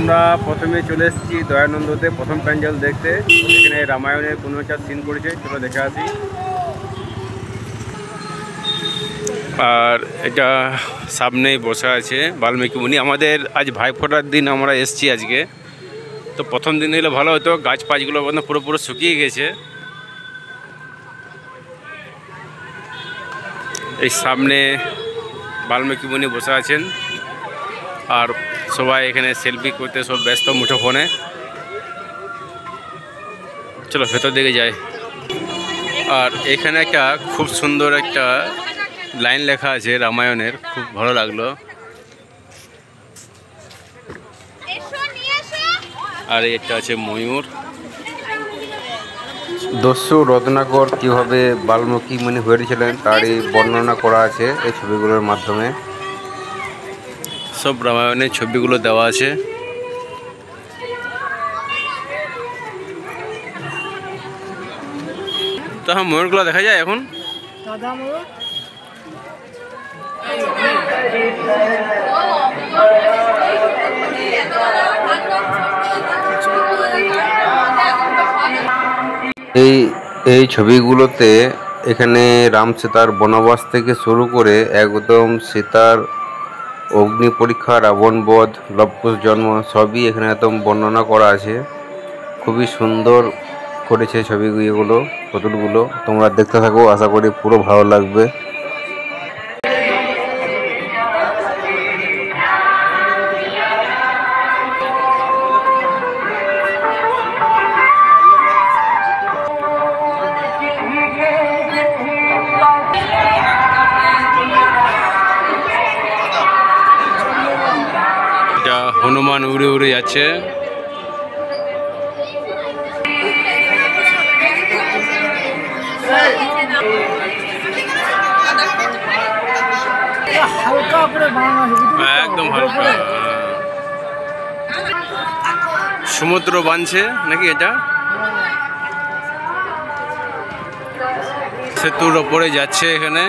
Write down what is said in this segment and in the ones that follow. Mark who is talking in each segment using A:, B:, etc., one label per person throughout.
A: আমরা প্রথমে চলে এসেছি দয়ানন্দতে প্রথম প্যান্ডেল দেখতে। এখানে রামায়ণের কোনো একটা সিন করেছে, চলো দেখে আসি। আর এটা সামনেই বসে আছে বাল্মীকি মুনি। আমাদের আজ ভাইফোঁটার দিন আমরা এসেছি আজকে, তো প্রথম দিন হলে ভালো হতো। গাছ পাছগুলো পুরো শুকিয়ে গেছে। এই সামনে বাল্মীকি মুনি বসে আছেন, আর সবাই এখানে সেলফি করতে সব ব্যস্ত মুঠো ফোনে। চলো ভেতর দিকে যাই। আর এখানে একটা খুব সুন্দর একটা লাইন লেখা আছে রামায়ণের, খুব ভালো লাগলো। আর এটা আছে ময়ূর। দস্যু রত্নাকর কীভাবে বাল্মীকি মুনি হয়েছিলেন তারই বর্ণনা করা আছে এই ছবিগুলোর মাধ্যমে। সব রামায়ণের ছবিগুলো দেওয়া আছে। তো হ্যাঁ, ময়ূরগুলো দেখা যায় এখন। এই ছবিগুলোতে এখানে রাম সীতার বনবাস থেকে শুরু করে একদম সীতার অগ্নি পরীক্ষা, রাবণ বধ, লবকুশ জন্ম সবই এখানে একদম বর্ণনা করা আছে। খুবই সুন্দর করেছে ছবিগুলো, পুতুলগুলো। তোমরা দেখতে থাকো, আশা করি পুরো ভালো লাগবে। হনুমান উড়ে উড়ে যাচ্ছে। একদম হালকা সমুদ্র বানছে নাকি এটা। সেতুর ওপরে যাচ্ছে এখানে।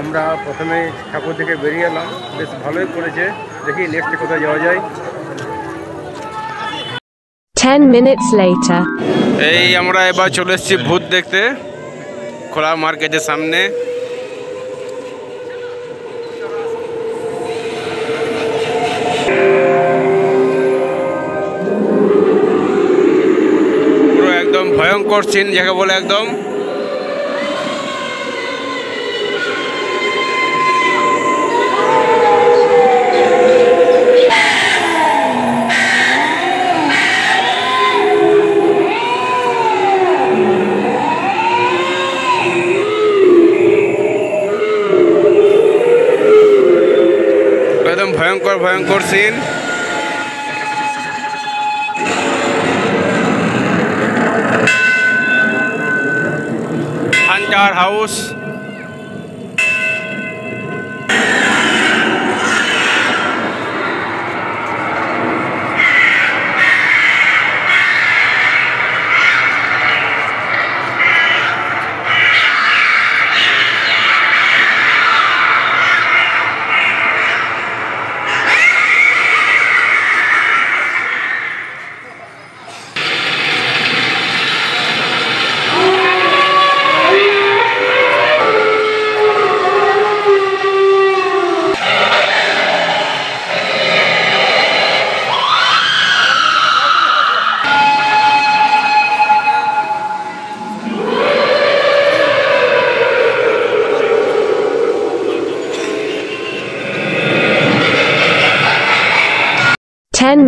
A: আমরা প্রথমে ঠাকুর থেকে বেরিয়ে এলাম, বেশ ভালোই করেছে। দেখি নেক্সট কোথায় যাওয়া যায়।
B: 10 minutes later
A: এই আমরা এবার চলে এসেছি ভূত দেখতে, খোলা মার্কেটের সামনে। পুরো একদম ভয়ঙ্কর সিন যাকে বলে, একদম ভয়ঙ্কর ভয়ঙ্কর scene. Hunter house.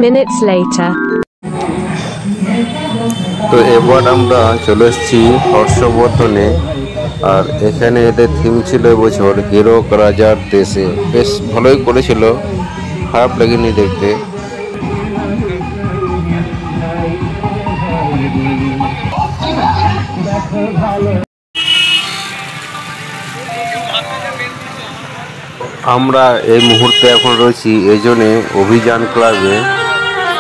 B: minutes later.
A: তো এবার আমরা চলে এসেছি হর্ষবর্ধনে। আর এখানে এদের থিম ছিল এবছর হীরক রাজার দেশে। বেশ ভালোই করেছিল, খারাপ লাগেনি দেখতে। আমরা এই মুহূর্তে এখন রয়েছি এজনে অভিযান ক্লাবে।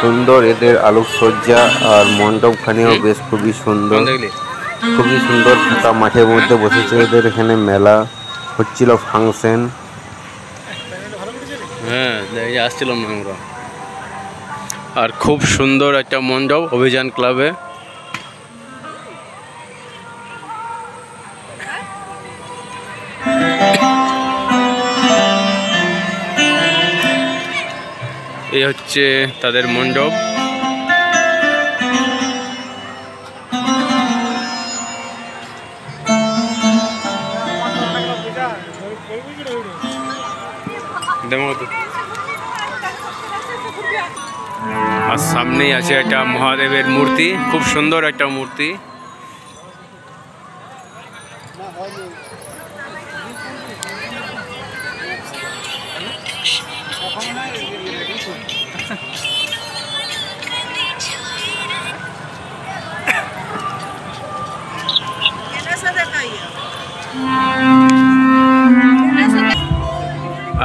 A: সুন্দর এদের আলোকসজ্জা আর মণ্ডপখানিও বেশ খুবই সুন্দর, খুবই সুন্দর। ফাঁকা মাঠের মধ্যে বসেছে এদের এখানে মেলা হচ্ছিল, ফাংশন।
C: হ্যাঁ, আসছিলাম না আমরা। আর খুব সুন্দর একটা মণ্ডপ অভিযান ক্লাবে। এই হচ্ছে তাদের মণ্ডপ। আর সামনেই আছে একটা মহাদেবের মূর্তি, খুব সুন্দর একটা মূর্তি।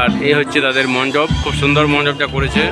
C: আর এই হচ্ছে তাদের মণ্ডপ, খুব সুন্দর মণ্ডপটা করেছে।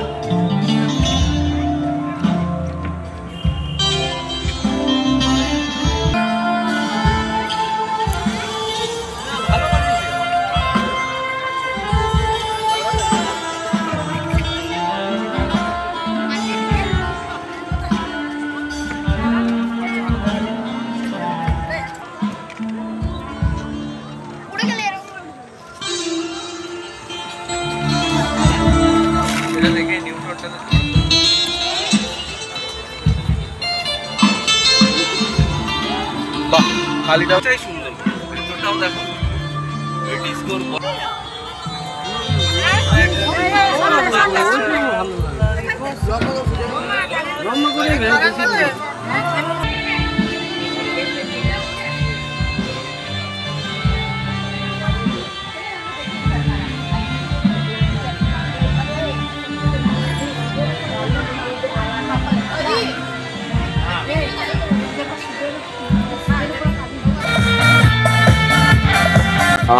C: বাহ, খালিটাই সুন্দর, ভেতরটাও দেখো। ডিসকোর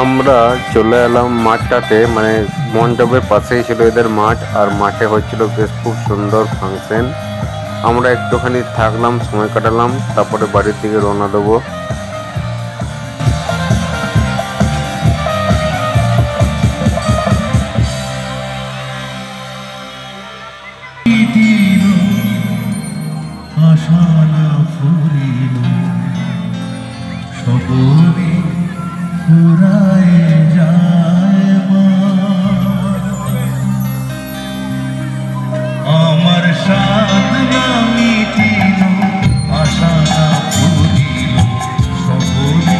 A: আমরা চলে এলাম মাঠটাতে, মানে মণ্ডপের পাশেই ছিল এদের মাঠ, আর মাঠে হচ্ছিল বেশ খুব সুন্দর ফাংশন। আমরা একটুখানি থাকলাম, সময় কাটালাম, তারপরে বাড়ির দিকে রওনা দেবো।
D: আমার সাথ না মিটিল, আশা না পুরিল, সকলে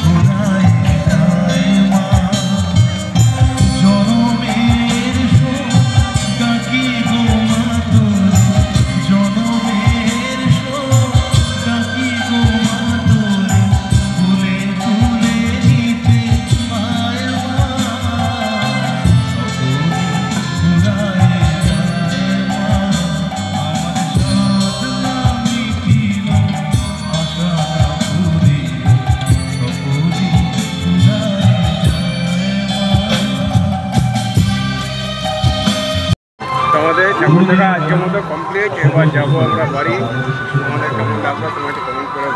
D: ঘুরায় যায় মা। জনমের শোক কাকি গো মা তোরে, জনমের শোক কাকি গো মা তোরে, তুলে তুলে নিতে আয় মা। সকলে ঘুরায় যায় মা। আমার সাথ না মিটিল, আশা না পুরিল, সকলে ঘুরায় যায় মা।
C: আমাদের ঠাকুর দেখা আজকের মতো কমপ্লিট। এবার যাবো আমরা বাড়ি। আমাদের কেমন লাগলো তোমার কমেন্ট করে